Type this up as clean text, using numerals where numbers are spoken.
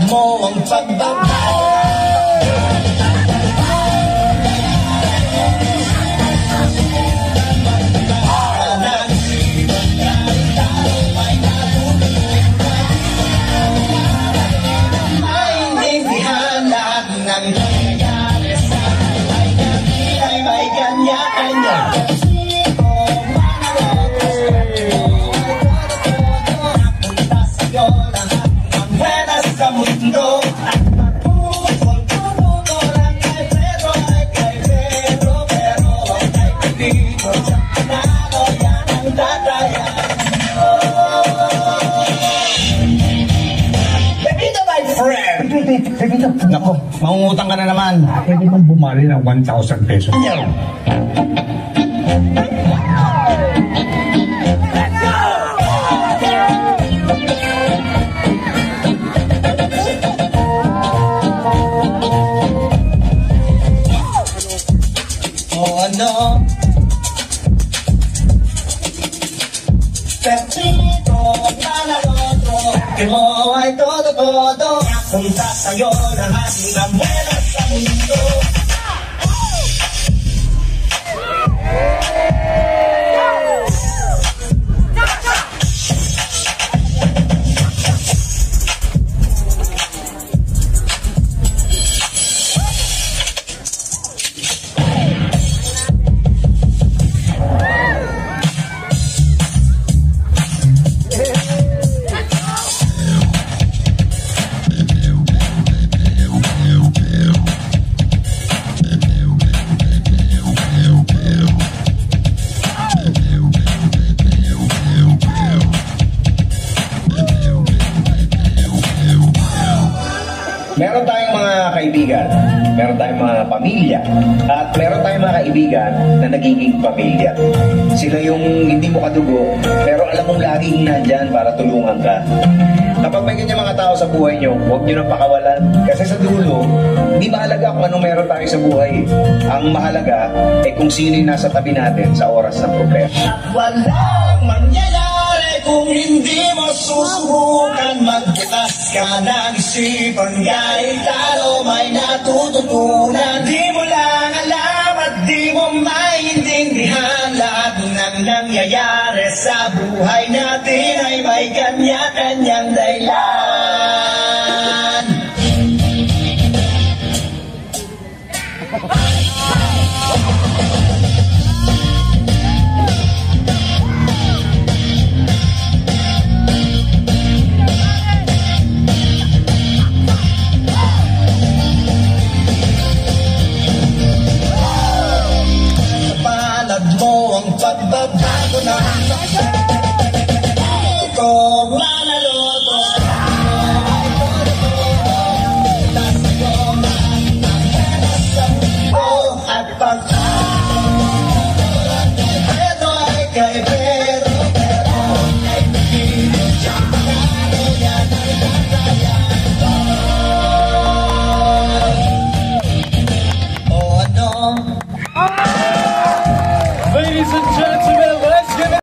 mo ang pagbabago. Maintindihan lahat ng nangyayari sa buhay natin ay may kanya-kanya. Sa mundo at matutol ko lang kay Pedro, pero kay Pepito sa panalo yan ang dadayan. Pepito, my friend! Pepito, Naku, mangungutang ka na naman. pwede bang bumali ng 1,000 pesos? Ano? Pepito, panaloto, di mo ay todo-todo. Punta sa'yo lahat ng buenas sa mundo. Meron tayong mga kaibigan, meron tayong mga pamilya, at meron tayong mga kaibigan na nagiging pamilya. Sila yung hindi mo kadugo, pero alam mong laging nandyan para tulungan ka. Kapag may ganyan mga tao sa buhay nyo, huwag nyo nang pakawalan. Kasi sa dulo, hindi mahalaga kung anong meron tayo sa buhay. Ang mahalaga ay kung sino yung nasa tabi natin sa oras ng problema. Walang mangyayari kung hindi mo susubukan. Magbukas ka ng isipan, kahit talo may natututunan. Di mo lang alam at di mo maintindihan lahat ng nangyayari sa buhay natin.